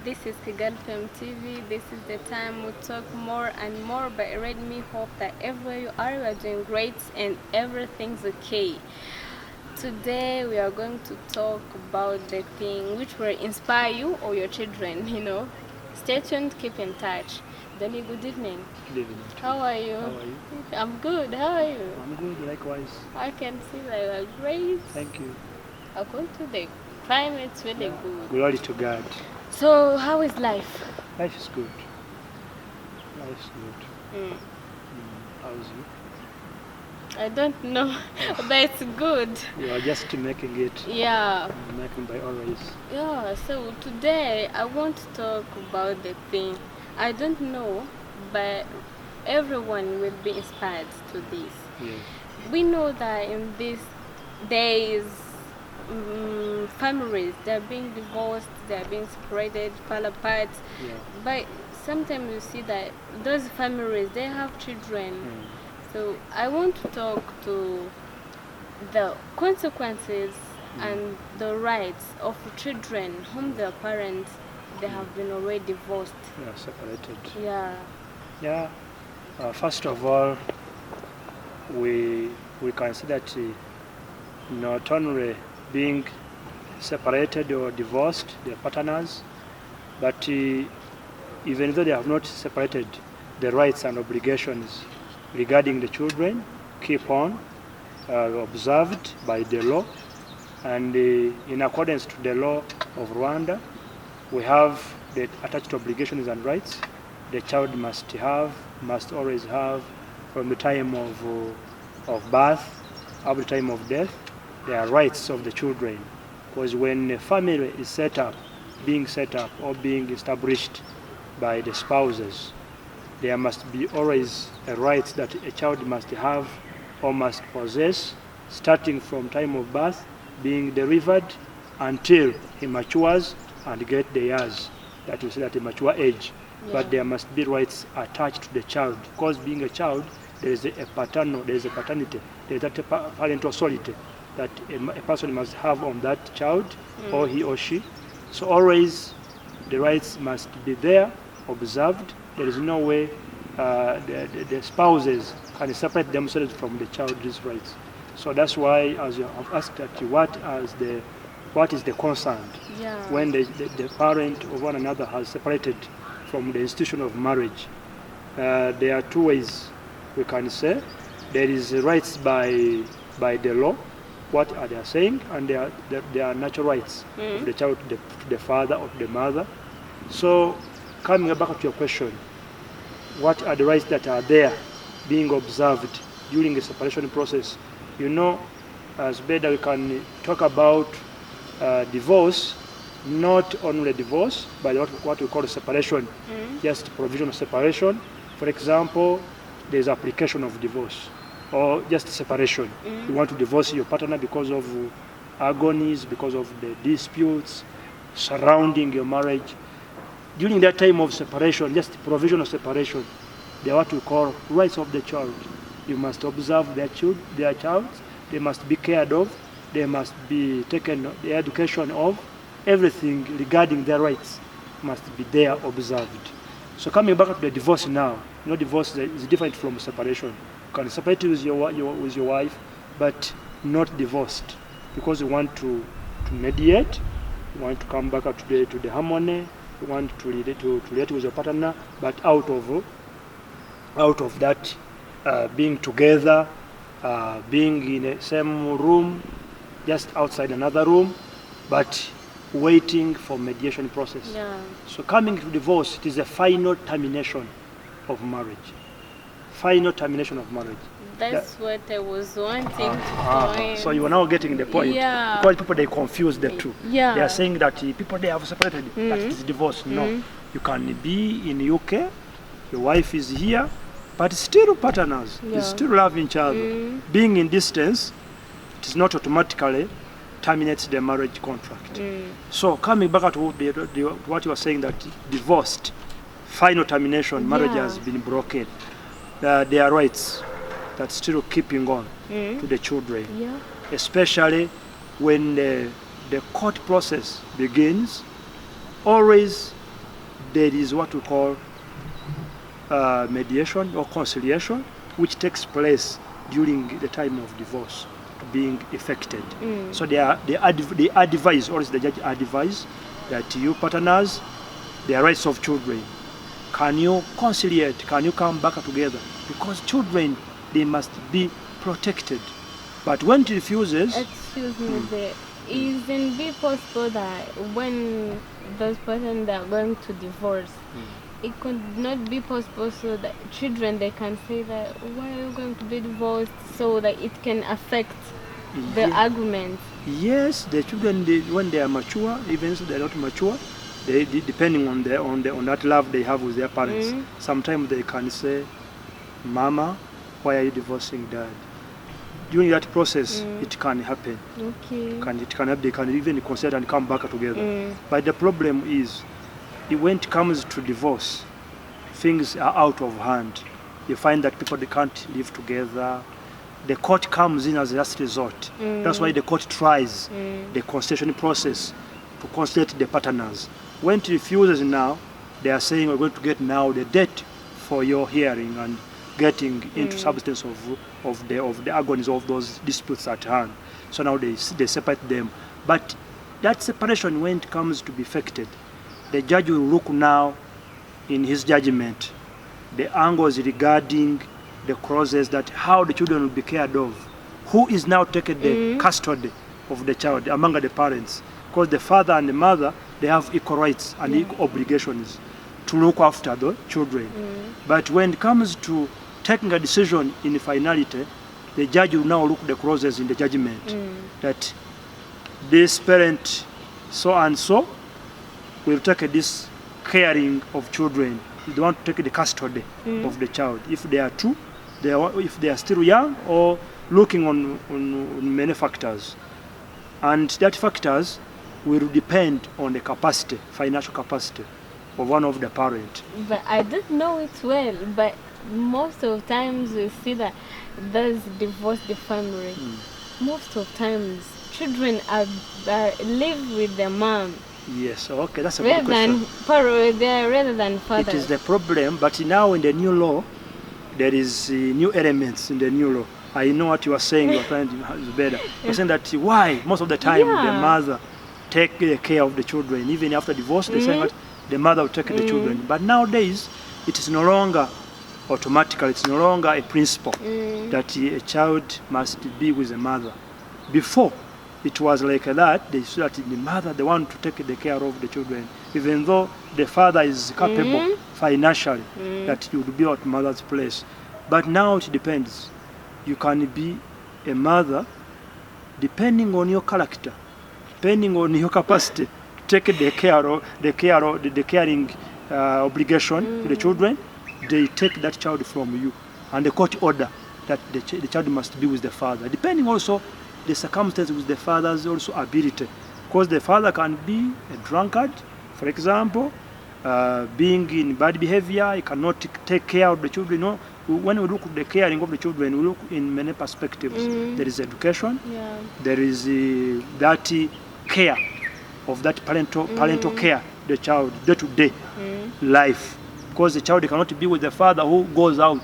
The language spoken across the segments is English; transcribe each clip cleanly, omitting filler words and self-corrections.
This is Kigali TV. This is the time we talk more and more, but it made me hope that everywhere you are doing great and everything's okay. Today we are going to talk about the thing which will inspire you or your children, Stay tuned, keep in touch. Danny, good evening. Good evening. How are you? How are you? I'm good. How are you? I'm good, likewise. I can see that you are great. Thank you. According to the climate's really good. Glory to God. So, how is life? Life is good. Life is good. How's you? I don't know, but it's good. You are just making it. Yeah. Making by always. Yeah, so today I want to talk about the thing. I don't know, but everyone will be inspired to this. Yes. We know that in these days, families, they're being divorced, they're being separated, fall apart. Yeah. But sometimes you see that those families, they have children. So I want to talk to the consequences and the rights of children whom their parents, they have been already divorced. Yeah, separated. Yeah. Yeah. First of all, we can see that not only being separated or divorced, their partners, but even though they have not separated, the rights and obligations regarding the children keep on observed by the law, and in accordance to the law of Rwanda, we have the attached obligations and rights the child must always have from the time of birth up to the time of death. There are rights of the children, because when a family is being set up or being established by the spouses, there must be always a right that a child must have or must possess, starting from time of birth, being delivered until he matures and get the years that we say at a mature age. Yeah. But there must be rights attached to the child, because being a child, there is a paternity, there is that parental authority that a person must have on that child, or he or she. So always the rights must be there, observed. There is no way the spouses can separate themselves from the child's rights. So that's why, as you have asked, that what is the concern when the parent of one another has separated from the institution of marriage? There are two ways we can say. There is rights by the law, what are they saying, and there are natural rights of the child to the father or to the mother. So coming back to your question, what are the rights that are there being observed during the separation process? As better we can talk about divorce, not only divorce, but what we call separation, just provision of separation. For example, there's application of divorce or just separation. You want to divorce your partner because of agonies, because of the disputes surrounding your marriage. During that time of separation, just provision of separation, they are what we call rights of the child. You must observe their child, they must be cared of, they must be taken the education of, everything regarding their rights must be there observed. So coming back to the divorce now, divorce is different from separation. You can separate with your wife, but not divorced, because you want to mediate, you want to come back to the harmony, you want to relate with your partner, but out of that, being together, being in the same room, just outside another room, but waiting for mediation process. Yeah. So coming to divorce, it is a final termination of marriage. Final termination of marriage. That's what I was wanting to point. So you are now getting the point. Yeah. Because people, they confuse the two. Yeah. They are saying that people, they have separated, that it is divorce. No. You can be in UK, your wife is here, but still partners. You still love each other. Being in distance, it is not automatically terminates the marriage contract. So coming back to what you are saying, that divorced, final termination, marriage has been broken. There are rights that still keeping on to the children, especially when the court process begins. Always there is what we call mediation or conciliation, which takes place during the time of divorce being effected. So they advise, or the judge advise that you partners, the rights of children, can you conciliate, can you come back together? Because children, they must be protected. But when it refuses, excuse me, isn't it possible that when those persons are going to divorce, it could not be possible so that children, they can say that why are you going to be divorced, so that it can affect the argument? Yes, the children, when they are mature, even if they are not mature, they depending on that love they have with their parents. Sometimes they can say, "Mama, why are you divorcing Dad?" During that process, it can happen. Okay. They can even consider and come back together. But the problem is, when it comes to divorce, things are out of hand. You find that people, they can't live together. The court comes in as a last resort. That's why the court tries the conciliation process to conciliate the partners. When it refuses now, they are saying we're going to get now the date for your hearing and getting into substance of the agonies of those disputes at hand. So now they separate them. But that separation, when it comes to be effected, the judge will look now in his judgment the angles regarding the clauses that how the children will be cared of, who is now taking the custody of the child among the parents, because the father and the mother, they have equal rights and equal obligations to look after the children. But when it comes to taking a decision in finality, the judge will now look at the clauses in the judgment that this parent so and so will take this caring of children. They want to take the custody of the child. If they are two, if they are still young, or looking on many factors. And that factors will depend on the capacity, financial capacity of one of the parents. But I don't know it well, but most of times we see that those divorced the family. Most of times children are live with their mom. Yes, okay, that's a good question. Rather than father. It is the problem, but now in the new law, there is new elements in the new law. I know what you are saying, you are trying to do better. You're saying that why most of the time the mother take care of the children, even after divorce, they say that the mother will take the children. But nowadays, it is no longer automatically, it's no longer a principle that a child must be with the mother. Before, it was like that. They said that the mother, they want to take the care of the children, even though the father is capable financially, that he would be at mother's place. But now it depends. You can be a mother depending on your character, depending on your capacity to take the caring obligation to the children. They take that child from you, and the court order that the child must be with the father, depending also the circumstances with the father's also ability, because the father can be a drunkard, for example, being in bad behavior. He cannot take care of the children. You know, when we look at the caring of the children, we look in many perspectives. There is education, there is that care of that parental care, the child day-to-day life, because the child cannot be with the father who goes out.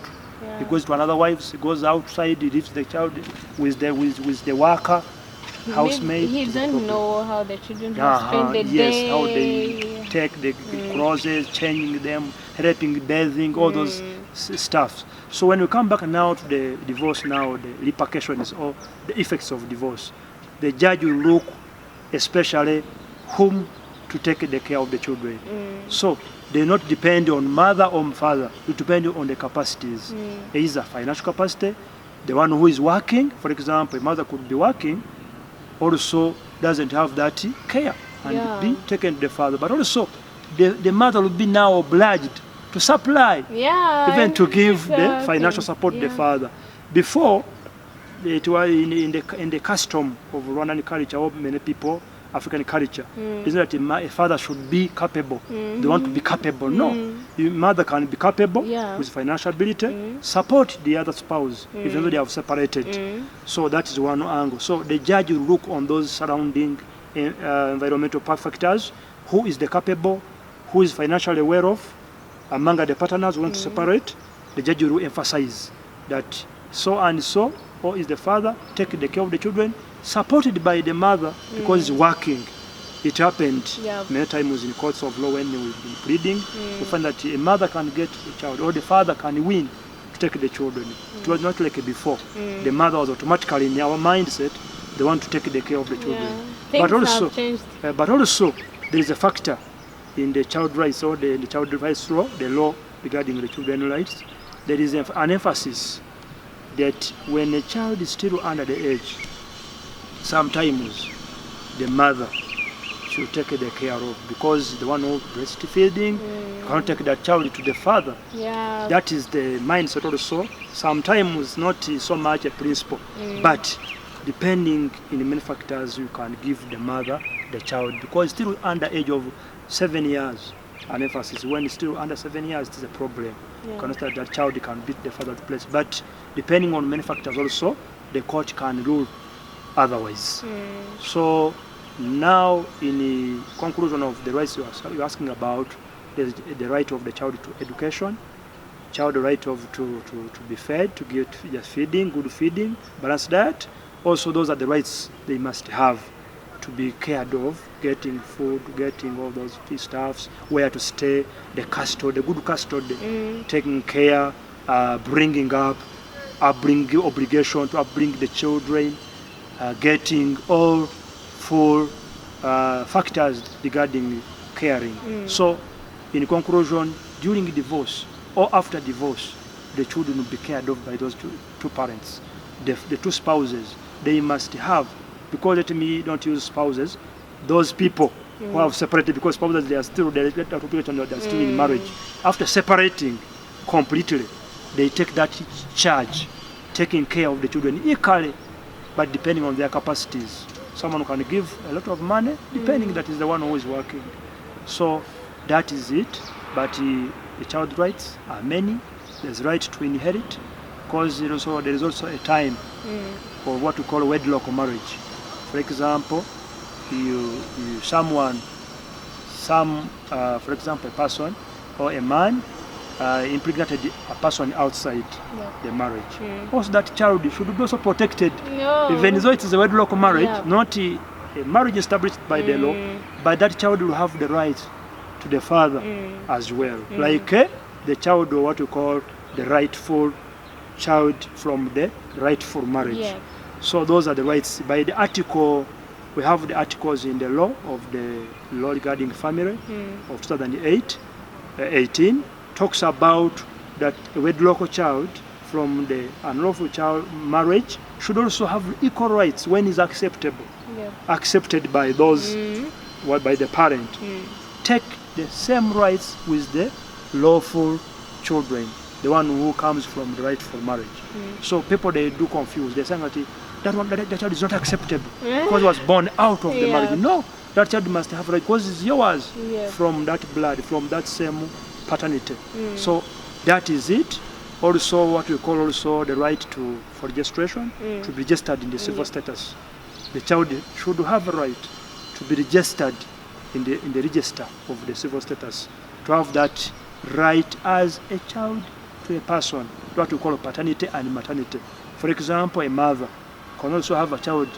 He goes to another wife, he goes outside, he leaves the child with the worker, housemaid. He don't know how the children spend the day. Yes, how they take the clothes, changing them, helping, bathing, all those stuff. So when we come back now to the divorce now, the repercussions or the effects of divorce, the judge will look especially whom to take the care of the children. So they not depend on mother or father, it depends on the capacities. Either financial capacity, the one who is working, for example, a mother could be working, also doesn't have that care and be taken to the father. But also the mother will be now obliged to supply, even to give the financial support to the father. Before, it was in the custom of Rwandan culture, or many people, African culture, isn't that a father should be capable? They want to be capable. No, the mother can be capable with financial ability, support the other spouse, even though they have separated. So that is one angle. So the judge will look on those surrounding environmental factors. Who is the capable? who is financially aware of, among the partners who want to separate, the judge will emphasize that so and so, or is the father, take the care of the children, supported by the mother because he's working. It happened many times in courts of law when we've been pleading. We find that a mother can get the child, or the father can win to take the children. It was not like before. The mother was automatically in our mindset, they want to take the care of the children. Things have changed. But also, there is a factor in the child rights or the child rights law, the law regarding the children's rights. There is an emphasis that when a child is still under the age, sometimes the mother should take the care of, because the one who breastfeeding can't take that child to the father. That is the mindset also. Sometimes not so much a principle, but depending in many factors, you can give the mother the child, because still under age of 7 years. An emphasis when it's still under 7 years, it is a problem. Cannot that child can beat the father's place. But depending on many factors also, the court can rule otherwise. So now, in the conclusion of the rights you're asking about, the right of the child to education, child right of to be fed, to get feeding, good feeding, balanced diet. Also, those are the rights they must have to be cared of, getting food, getting all those stuffs, where to stay, the custody, the good custody, taking care, bringing up, upbringing obligation to upbring the children, getting all full factors regarding caring. So, in conclusion, during divorce or after divorce, the children will be cared of by those two parents, the two spouses. They must have, because let me don't use spouses, those people who have separated, because spouses they are still they are still in marriage. After separating completely, they take that charge, taking care of the children equally, but depending on their capacities. Someone can give a lot of money, depending that is the one who is working. So that is it. But the child rights are many. There's right to inherit, because there is also a time for what we call wedlock marriage. For example, for example, a person or a man impregnated a person outside the marriage. Also, that child should be also protected, even though it is a wedlock marriage, not a marriage established by the law, but that child will have the right to the father as well. Like the child, or what we call the rightful child from the rightful marriage. So those are the rights. By the article, we have the articles in the law of the law regarding family of 2018 talks about that a wedlock child from the unlawful child marriage should also have equal rights when is acceptable, accepted by those by the parent. Take the same rights with the lawful children, the one who comes from the rightful marriage. So people, they do confuse. They're saying that child is not acceptable because it was born out of the marriage. No, that child must have right because it's yours from that blood, from that same paternity. So that is it. Also, what we call also the right for registration, to be registered in the civil status. The child should have a right to be registered in the register of the civil status, to have that right as a child to a person, what we call paternity and maternity. For example, a mother can also have a child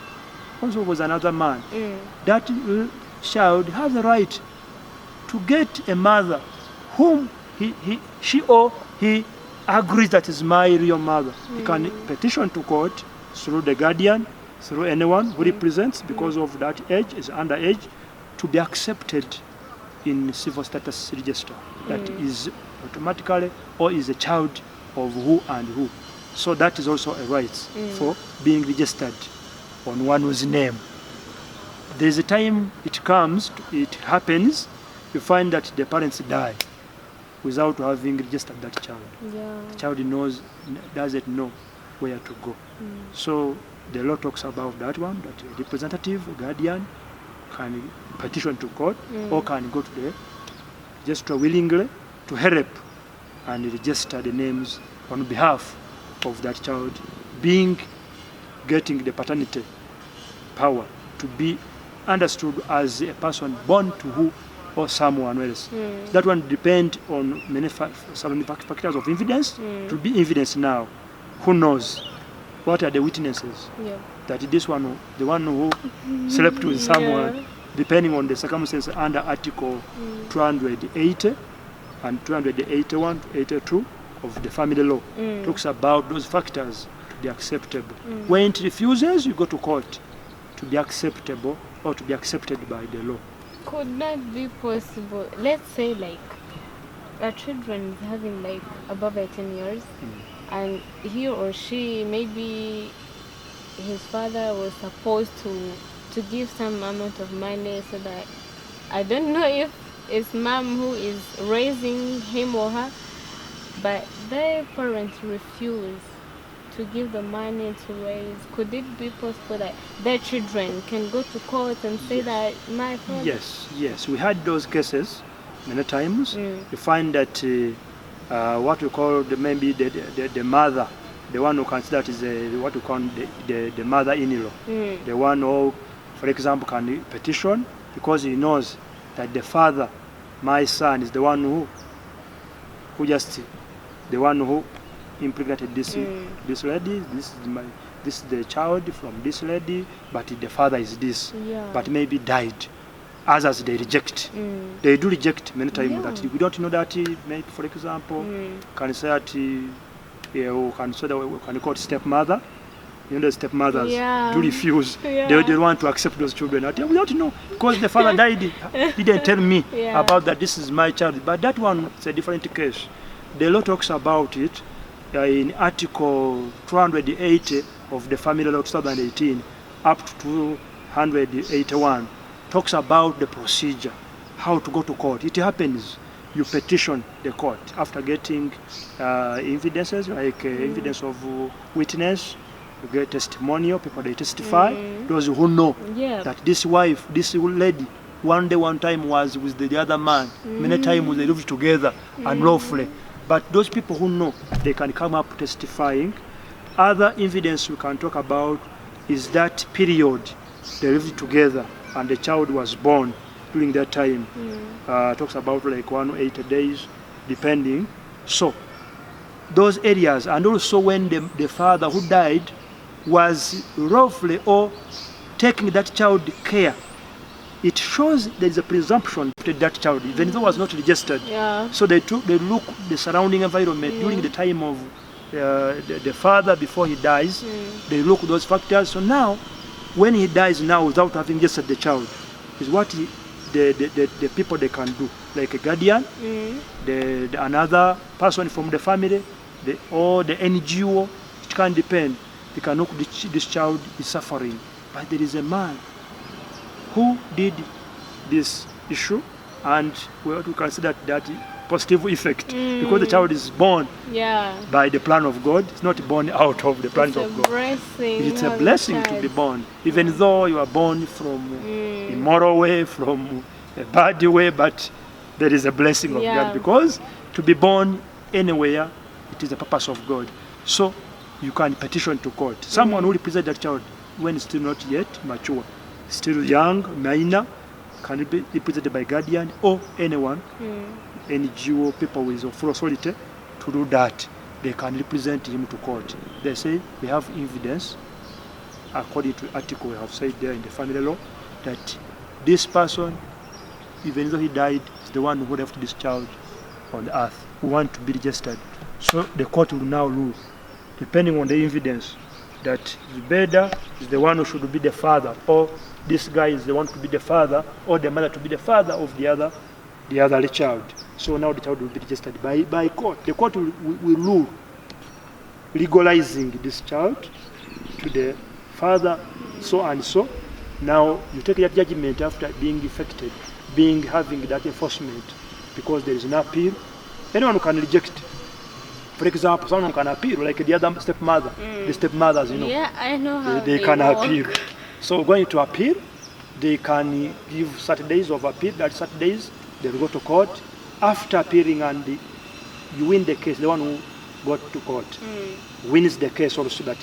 also with another man. That child has the right to get a mother whom she or he agrees that is my real mother. He can petition to court through the guardian, through anyone who represents, because of that age, is underage, to be accepted in civil status register. That is automatically, or is a child of who and who. So that is also a right for being registered on one's name. There is a time it happens, you find that the parents die without having registered that child. The child doesn't know where to go. So the law talks about that one, that a representative, a guardian, can petition to court or can go to the registrar willingly to help and register the names on behalf of that child, getting the paternity power to be understood as a person born to who or someone else. That one depends on many factors of evidence. To be evidence now, who knows? What are the witnesses? Yeah. That this one, the one who slept with someone, depending on the circumstances under Article 280 and 281 to 82 of the family law, talks about those factors to be acceptable. When it refuses, you go to court to be acceptable or to be accepted by the law. Could that be possible? Let's say like a children is having like above 18 years, and he or she, maybe his father was supposed to give some amount of money, so that I don't know if it's mom who is raising him or her, but their parents refuse to give the money to raise. Could it be possible that their children can go to court and say that my father? Yes, we had those cases many times. You find that what we call maybe the mother, the one who considered is what we call the mother-in-law, the one who, for example, can petition because he knows that the father, my son, is the one who just the one who impregnated this lady. This is the child from this lady, but the father is this. But maybe died. Others they reject. They do reject many times that we don't know that maybe, for example, can say that can call it stepmother. You know, the stepmothers do refuse. They don't want to accept those children. We don't know because the father died. He didn't tell me about that. This is my child. But that one is a different case. The law talks about it in Article 280 of the Family Law 2018 up to 281. Talks about the procedure, how to go to court. It happens, you petition the court after getting evidences, like evidence of witness, you get testimonial, people they testify, those who know that this wife, this lady, one time was with the other man, many times they lived together unlawfully. But those people who know, they can come up testifying. Other evidence we can talk about is that period they lived together and the child was born during that time. Talks about like 180 days, depending. So those areas, and also when the father who died was roughly or taking that child care, it shows there is a presumption that that child, even though it was not registered. So they look the surrounding environment during the time of the father before he dies. They look those factors. So now, when he dies now without having registered the child, is what the people they can do, like a guardian, another person from the family, or the NGO. It can depend. They can look this child is suffering, but there is a man who did this issue, and we have to consider that positive effect because the child is born by the plan of God. It's not born out of the plans of God. It's a blessing to be born, even though you are born from a immoral way, from a bad way, but there is a blessing of God because to be born anywhere, it is the purpose of God. So you can petition to court. Someone who represents that child when still not yet mature, still young, minor, can be represented by guardian or anyone, NGO, people with full authority to do that. They can represent him to court. They say we have evidence, according to the article we have said there in the family law, that this person, even though he died, is the one who left this child on the earth, who want to be registered. So the court will now rule, depending on the evidence, that Zubeda is the one who should be the father, or this guy is the one to be the father, or the mother to be the father of the other child. So now the child will be registered by court. The court will rule, legalizing this child to the father, so and so. Now you take that judgment after being effected, having that enforcement, because there is an appeal. Anyone can reject. For example, someone can appeal, like the other stepmother, the stepmothers, you know. Yeah, I know how they can appeal. So going to appeal, they can give Saturdays of appeal. That Saturdays they will go to court. After appealing and you win the case, the one who got to court wins the case also that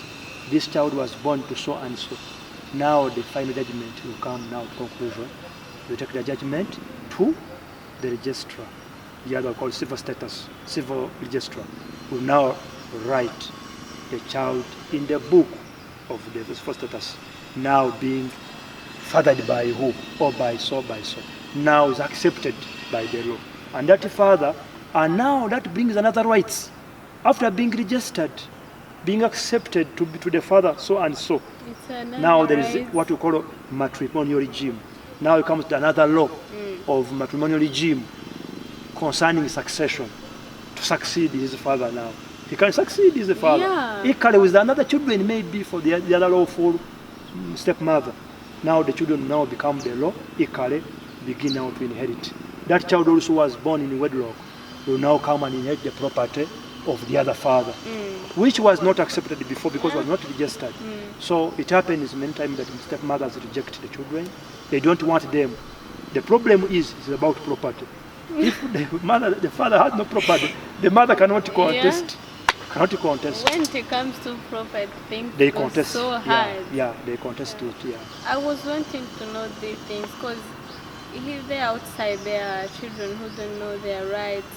this child was born to so and so. Now the final judgment will come now to conclusion. You take the judgment to the registrar, the other called civil status, civil registrar, will now write the child in the book of the civil status, now being fathered by who, or by so, now is accepted by the law. And that father, and now that brings another rights. After being registered, being accepted to the father, so and so. Now there is what we call a matrimonial regime. Now it comes to another law of matrimonial regime concerning succession. To succeed his father now. He can succeed his father. Yeah. Equally with another children, maybe for the other lawful stepmother. Now the children now become the law, equally begin now to inherit. That child also was born in wedlock will now come and inherit the property of the other father, which was not accepted before because it was not registered. So it happens many times that stepmothers reject the children. They don't want them. The problem is it's about property. If the father has no property, the mother cannot contest. Cannot contest. When it comes to property, things they contest. So hard. Yeah, they contest it. Yeah. I was wanting to know these things because if they're outside, there are children who don't know their rights,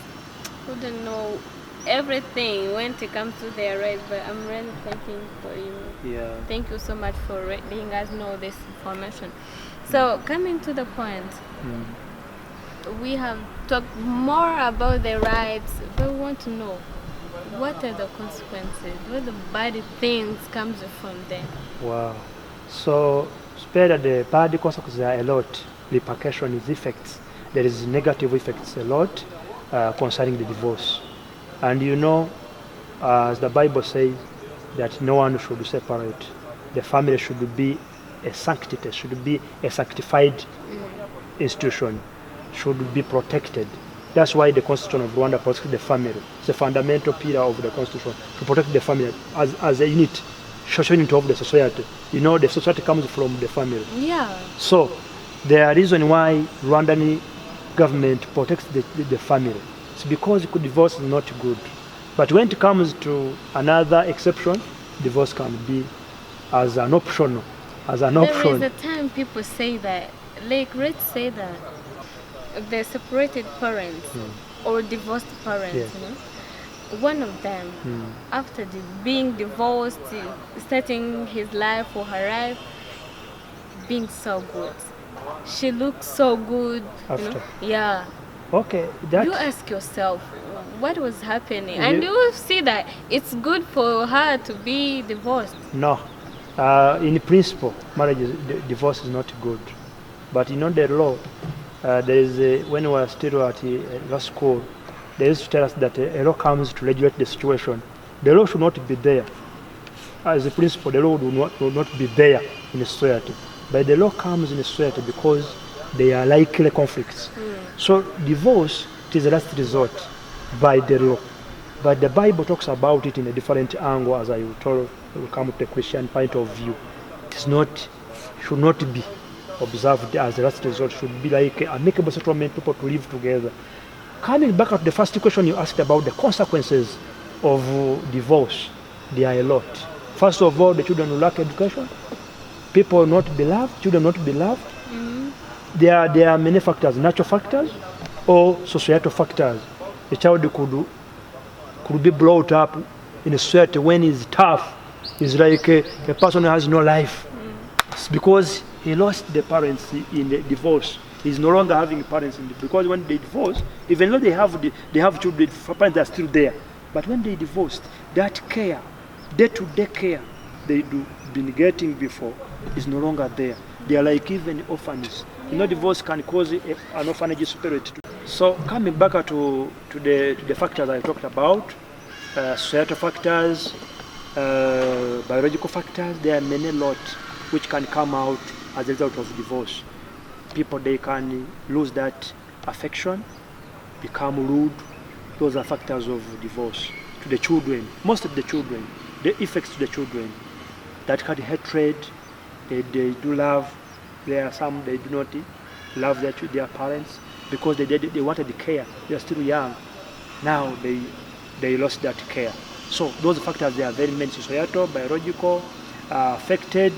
who don't know everything when it comes to their rights. But I'm really thanking for you. Yeah. Thank you so much for letting us know this information. So coming to the point, we have talked more about the rights, but we want to know what are the consequences, what the bad things comes from them. Wow. So spare the bad consequences are a lot. Repercussions, effects. There is negative effects a lot concerning the divorce. And you know, as the Bible says, that no one should separate. The family should be a sanctity, should be a sanctified institution, should be protected. That's why the Constitution of Rwanda protects the family. It's a fundamental pillar of the Constitution to protect the family as a unit, social unit of the society. You know, the society comes from the family. Yeah. So, the reason why Rwandan government protects the family is because divorce is not good. But when it comes to another exception, divorce can be as an option. There is a time people say that, like let's say that the separated parents or divorced parents, you know, one of them, after being divorced, starting his life or her life, being so good. She looks so good. After. You know? Yeah. Okay. You ask yourself what was happening, and you will see that it's good for her to be divorced. No. In principle, divorce is not good. But you know the law, there is when we were still at law school, they used to tell us that a law comes to regulate the situation. The law should not be there. As a principle, the law will not be there in a society. But the law comes in a society because they are likely conflicts. So divorce is the last resort by the law. But the Bible talks about it in a different angle, as I will come to the Christian point of view. It is not, should not be observed as a last resort. Should be like an amicable settlement, people to live together. Coming back to the first question you asked about the consequences of divorce, there are a lot. First of all, the children will lack education. People will not be loved, children will not be loved. There are many factors, natural factors or societal factors. The child could be brought up in a society when he's tough. He's like a person who has no life. It's because he lost the parents in the divorce. He's no longer having parents because when they divorce, even though they have children, parents are still there. But when they divorced, that care, day-to-day care they been getting before is no longer there. They are like even orphans. You know, divorce can cause an orphanage spirit. So coming back to the factors I talked about, societal factors, biological factors, there are many lot which can come out as a result of divorce. People, they can lose that affection, become rude. Those are factors of divorce. To the children, most of the children, the effects to the children, that had hatred, they do love. There are some they do not love their parents because they wanted the care. They are still young. Now they lost that care. So those factors, they are very many, societal, biological, affected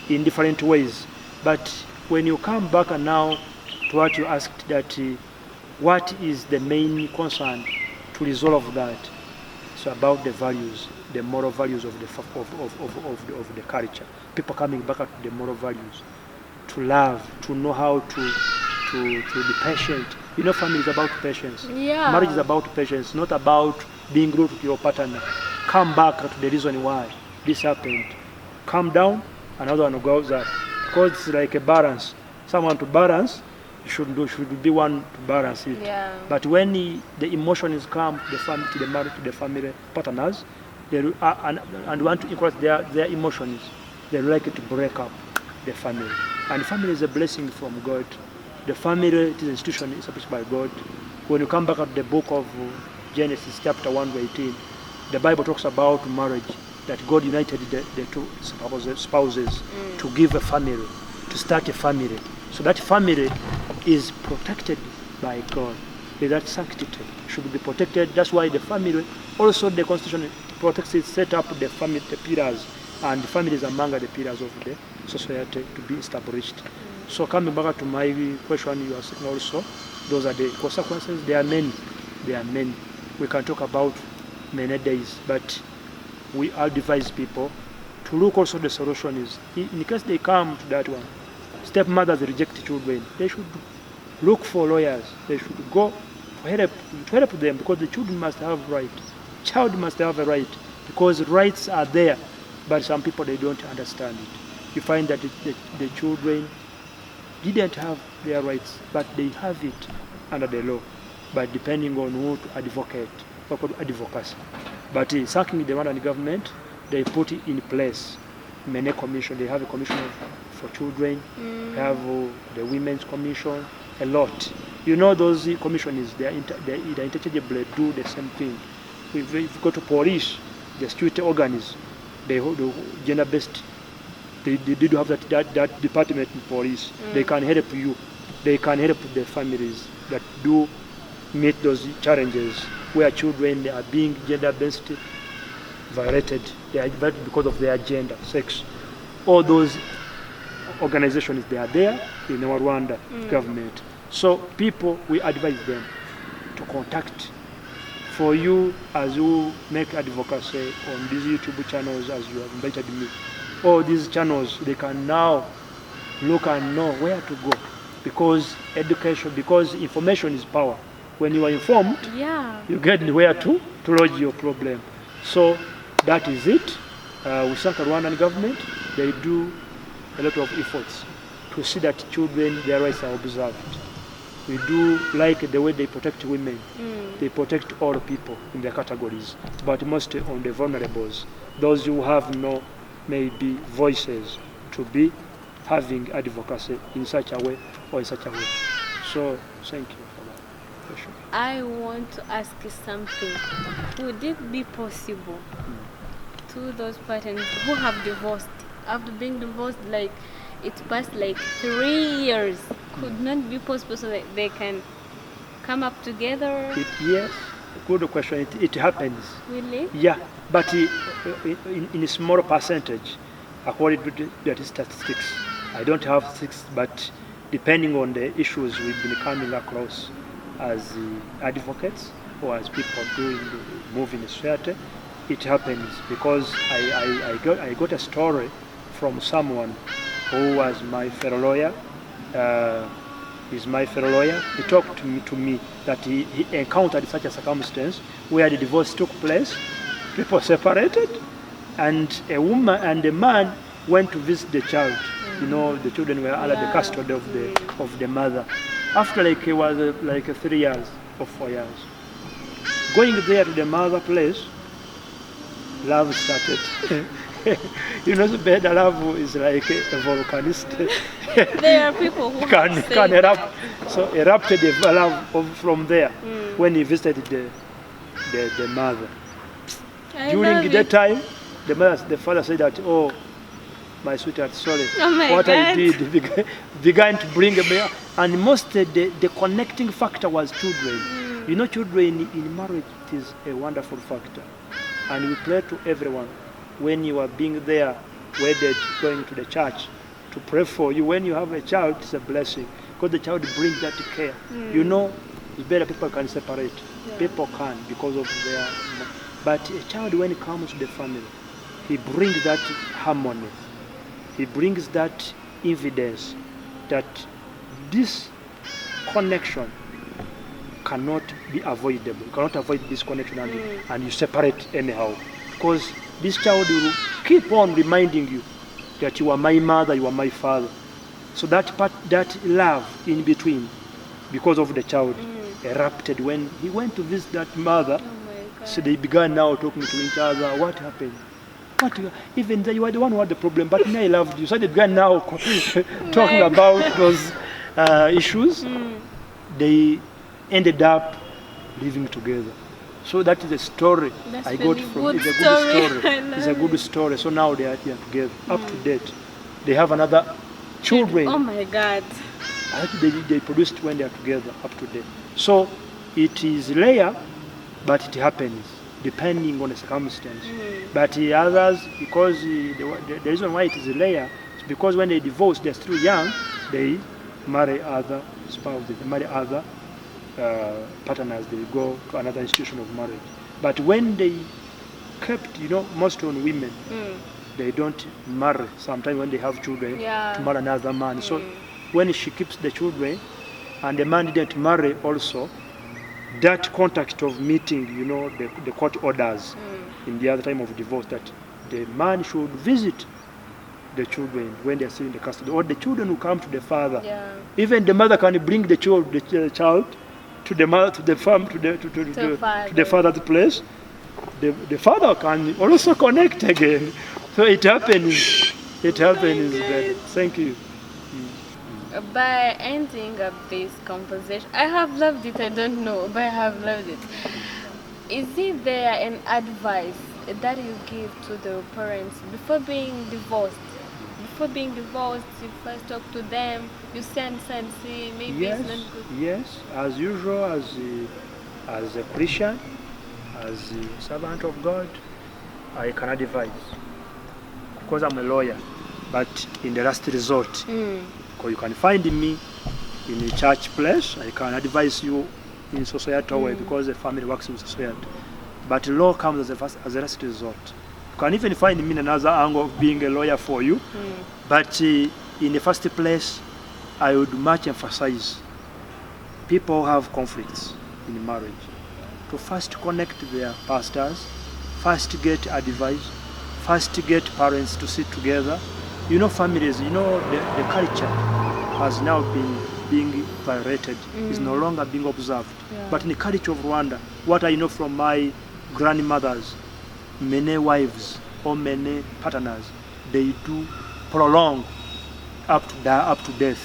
in different ways. But when you come back and now to what you asked, that what is the main concern to resolve that? It's about the values, the moral values of the culture. People coming back to the moral values, to love, to know how to be patient. You know, family is about patience. Yeah. Marriage is about patience, not about being rude to your partner. Come back to the reason why this happened. Calm down, another one goes up. Because it's like a balance. Someone to balance, should be one to balance it. Yeah. But when the emotions come to the family, to the marriage, to the family partners, they and want to encourage their emotions, they like to break up the family. And the family is a blessing from God. The family it is an institution established by God. When you come back at the book of Genesis chapter 1 to 18, the Bible talks about marriage, that God united the two spouses to give a family, to start a family. So that family is protected by God. That sanctity should be protected. That's why the family, also the Constitution protects it, set up the family, the pillars, and the family is among the pillars of the society to be established. So coming back to my question you are saying also, those are the consequences. There are many. There are many. We can talk about many days, but we advise people to look also the solution is, in case they come to that one, stepmothers reject children, they should look for lawyers. They should go for help them, because the children must have right. Child must have a right, because rights are there, but some people they don't understand it. You find that the children didn't have their rights, but they have it under the law, but depending on who to advocate, what called advocacy. But something the Rwandan government, they put it in place. Many commission, they have a commission for children, they have the women's commission, a lot. You know, those commissions, they're interchangeably do the same thing. If you go to police, the security organs, they hold the gender-based, they do have that department in police. They can help you. They can help the families that do meet those challenges where children are being gender-based violated. They are violated because of their gender, sex. All those organizations, they are there in our Rwanda government. So people, we advise them to contact. For you, as you make advocacy on these YouTube channels, as you have invited me, all these channels, they can now look and know where to go. Because education, because information is power. When you are informed, you get where to lodge your problem. So that is it. We thank the Rwandan government. They do a lot of efforts to see that children, their rights are observed. We do like the way they protect women. They protect all people in their categories, but mostly on the vulnerables, those who have no maybe voices to be having advocacy in such a way or in such a way. So thank you for that question. I want to ask you something. Would it be possible to those partners who have divorced, after being divorced, like it passed like 3 years, could not be possible so that they can come up together? Yes, good question. It happens. Really? Yeah, but in a small percentage, according to the statistics. I don't have statistics, but depending on the issues we've been coming across as advocates or as people doing the move in the society, it happens. Because I got a story from someone who was my fellow lawyer. He's my fellow lawyer. He talked to me that he encountered such a circumstance where the divorce took place, people separated, and a woman and a man went to visit the child. You know, the children were under the custody of the mother. After like it was like 3 years or 4 years, going there to the mother place, love started. You know, the love is like a volcanist. There are people who can erupt. So erupted the love from there when he visited the mother. During that time, the father said that, "Oh, my sweetheart, sorry, what I did began to bring me." And most the connecting factor was children. You know, children in marriage is a wonderful factor, and we pray to everyone when you are being there, wedded, going to the church, to pray for you. When you have a child, it's a blessing, because the child brings that care. You know, It's better people can separate. Yeah. People can because of their. But a child, when it comes to the family, he brings that harmony. He brings that evidence that this connection cannot be avoidable. You cannot avoid this connection, and you separate anyhow. Because this child will keep on reminding you that you are my mother, you are my father. So that part, that love in between, because of the child, erupted when he went to visit that mother. Oh my God. So they began now talking to each other. What happened? What? Even though you were the one who had the problem, but me, I loved you. So they began now talking about those issues. They ended up living together. So that is a story That's I really got from. good It's a good story. story. I love It's a good story. So now they are together, up to date. They have another children. Oh my God. They produced when they are together, up to date. So it is rare, but it happens depending on the circumstance. But the others, because the reason why it is rare is because when they divorce, they're still young, they marry other spouses, they marry other partners, they go to another institution of marriage. But when they kept, most on women, they don't marry sometimes when they have children Yeah. to marry another man. So when she keeps the children and the man didn't marry also, that contact of meeting, the court orders in the other time of divorce that the man should visit the children when they are still in the custody, or the children will come to the father. Yeah. Even the mother can bring the child to the mother, to the farm, to the father's place. The father can also connect again. So it happens. It happens. Better. Thank you. By ending up this conversation, I have loved it. I don't know, but I have loved it. Is it there an advice that you give to the parents before being divorced? Before being divorced, you first talk to them. You send, see, maybe Yes, it's not good. yes. As usual, as a Christian, as a servant of God, I can advise. Because I'm a lawyer, but in the last resort, because you can find me in a church place, I can advise you in societal way because the family works with society. But law comes as a last resort. You can even find me in another angle of being a lawyer for you. But in the first place, I would much emphasize people have conflicts in marriage. To first connect their pastors, first get advice, first get parents to sit together. Families, the culture has now been being violated, is no longer being observed. Yeah. But in the culture of Rwanda, what I know from my grandmothers, many wives or many partners, they do prolong up to death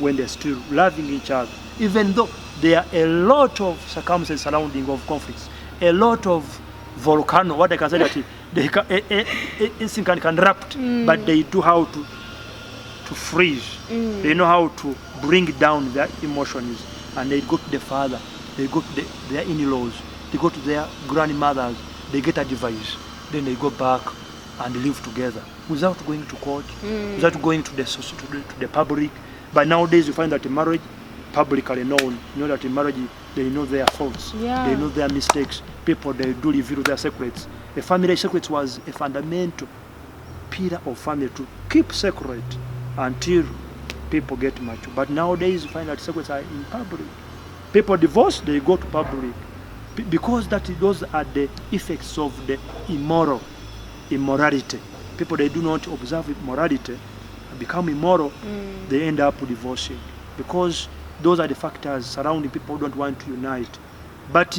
when they're still loving each other. Even though there are a lot of circumstances surrounding of conflicts, a lot of volcano, what I can say that they can erupt, but they do how to freeze. They know how to bring down their emotions, and they go to the father, they go to their in-laws, they go to their grandmothers, they get advice, then they go back and live together without going to court, without going to the public. But nowadays you find that in marriage, publicly known, that in marriage they know their faults, Yeah. they know their mistakes. People, they do reveal their secrets. The family secrets was a fundamental pillar of family to keep secret until people get mature. But nowadays you find that secrets are in public. People divorce, they go to public because those are the effects of the immorality. People, they do not observe morality, become immoral, they end up divorcing because those are the factors surrounding people who don't want to unite. But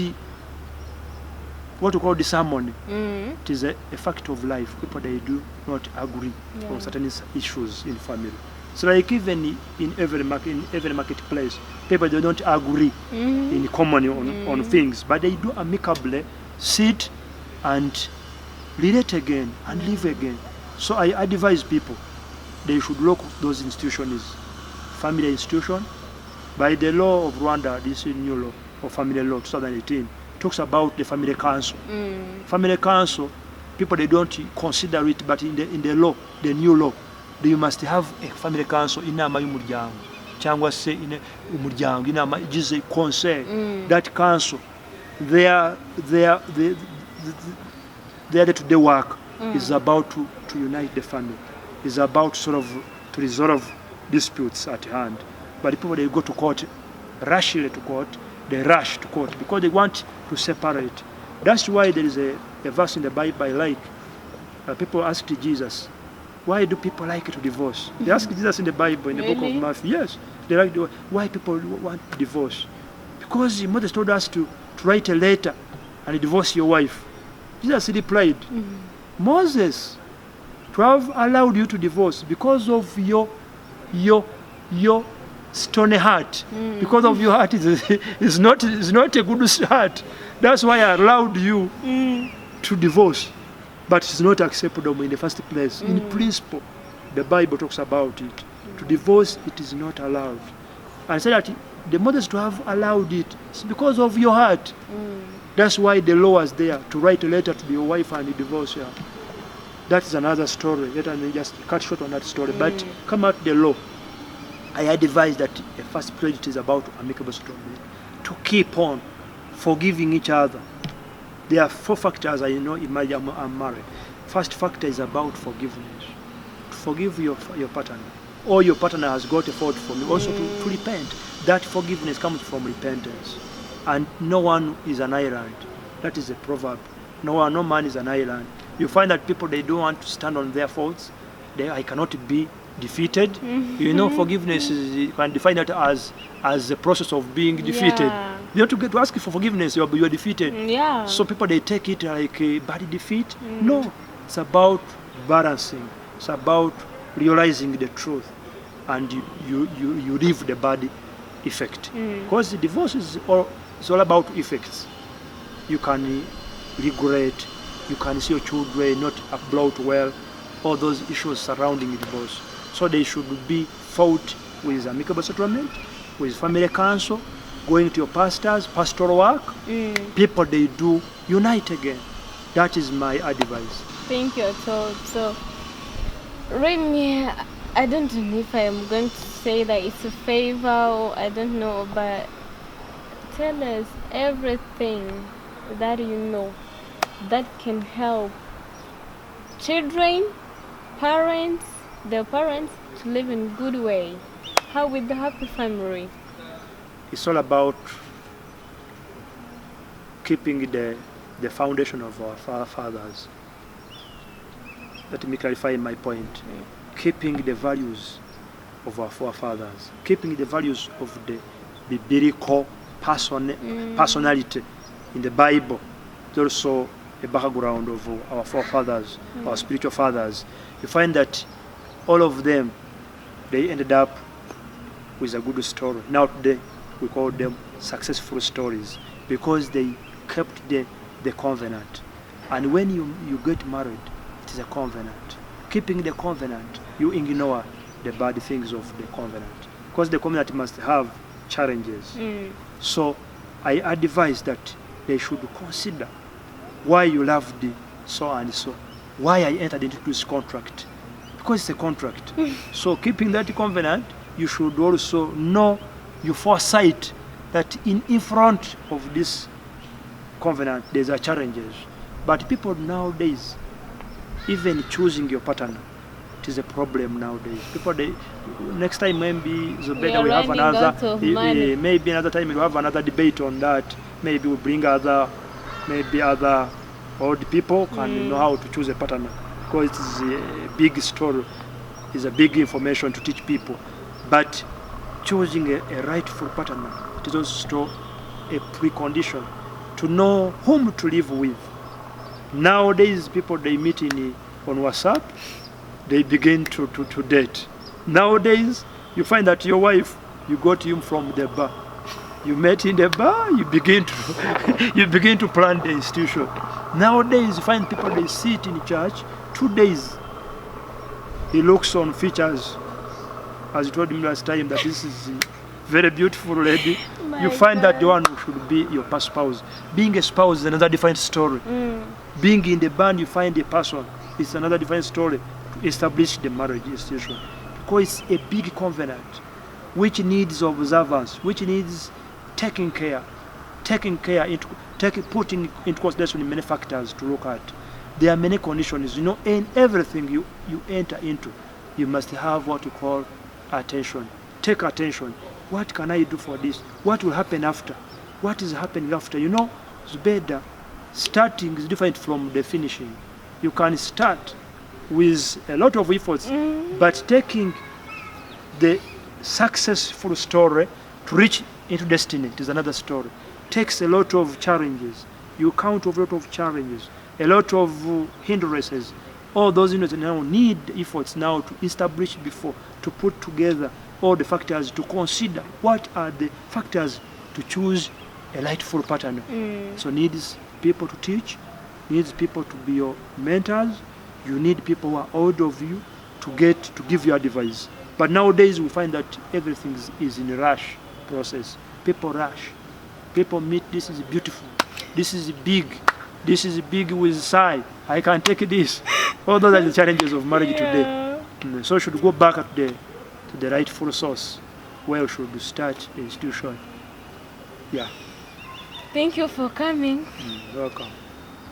what we call disharmony, it is a fact of life. People, they do not agree on certain issues in family. So like even in every marketplace, people, they don't agree in common on things, but they do amicably sit and relate again and live again. So I advise people, they should look at those institutions, family institution. By the law of Rwanda, this is new law of family law 2018, talks about the family council. Family council, people, they don't consider it, but in the law, the new law, you must have a family council in y'umuryango. cyangwa se umuryango inama igize conseil, that council their day-to-day work is about to unite the family, is about sort of to resolve disputes at hand. But the people, they go to court, rushly to court, they rush to court because they want to separate. That's why there is a verse in the Bible I like. People asked Jesus, why do people like to divorce? They asked Jesus in the Bible, in the book of Matthew. Yes, they like why people want divorce. Because Moses told us to write a letter and divorce your wife. Jesus replied, Moses, to have allowed you to divorce because of your stony heart, because of your heart is not a good heart. That's why I allowed you to divorce. But it's not acceptable in the first place. In principle, the Bible talks about it. To divorce, it is not allowed. And said that the Moses to have allowed it is because of your heart. That's why the law was there, to write a letter to your wife and divorce her. That is another story. Let me just cut short on that story. But come out the law. I advise that the first project is about amicable settlement. To keep on forgiving each other. There are 4 factors I know in marriage. I'm married. First factor is about forgiveness. To forgive your partner. Or your partner has got a fault from you. Also to repent. That forgiveness comes from repentance. And no one is an island. That is a proverb. No man is an island. You find that people, they don't want to stand on their faults. I cannot be defeated. You know, forgiveness is, you can define that as the process of being defeated. You have to get to ask for forgiveness. You are defeated. So people, they take it like a bad defeat. No, it's about balancing. It's about realizing the truth, and you leave the bad effect. Because the divorce is all about effects. You can regret. You can see your children not brought well. All those issues surrounding divorce. So they should be fought with amicable settlement, with family council, going to your pastors, pastoral work. People, they do unite again. That is my advice. Thank you. So really, I don't know if I am going to say that it's a favor or I don't know, but tell us everything that you know that can help children, their parents to live in good way. How with the happy family? It's all about keeping the foundation of our fathers. Let me clarify my point. Keeping the values of our forefathers, keeping the values of the biblical personality in the Bible. It's also a background of our forefathers, our spiritual fathers. You find that all of them, they ended up with a good story. Now today, we call them successful stories because they kept the covenant. And when you get married, it is a covenant. Keeping the covenant, you ignore the bad things of the covenant because the covenant must have challenges. So I advise that they should consider why you loved so and so, why I entered into this contract, because it's a contract. So keeping that covenant, you should also know, you foresight that in front of this covenant there's a challenges. But people nowadays, even choosing your partner, it is a problem nowadays. People, next time maybe it's better we have another, maybe another time we'll have another debate on that. Maybe we'll bring other old people can know how to choose a partner, because it is a big story, it's a big information to teach people. But choosing a rightful partner, it is also a precondition to know whom to live with. Nowadays, people, they meet on WhatsApp, they begin to date. Nowadays, you find that your wife, you got him from the bar. You met in the bar, you begin to plan the institution. Nowadays, you find people, they sit in church 2 days. He looks on features, as you told him last time, that this is a very beautiful lady. You find that the one who should be your spouse. Being a spouse is another different story. Being in the band, you find a person. It's another different story to establish the marriage institution. Because it's a big covenant. which needs observance, which needs taking care, putting into consideration many factors to look at. There are many conditions. In everything you enter into, you must have what you call attention. Take attention. What can I do for this? What will happen after? What is happening after? Zubeda, starting is different from the finishing. You can start with a lot of efforts, but taking the successful story to reach into destiny is another story. Takes a lot of challenges. You count over a lot of challenges, a lot of hindrances. All those now need efforts now to establish before, to put together all the factors, to consider what are the factors to choose a rightful pattern. So needs people to teach, needs people to be your mentors. You need people who are out of you to give you advice. But nowadays we find that everything is in a rush process. People rush. People meet, this is beautiful, this is big with sigh, I can take this. All those are the challenges of marriage today. So we should go back to the rightful source, where we should start the institution. Yeah. Thank you for coming. Welcome.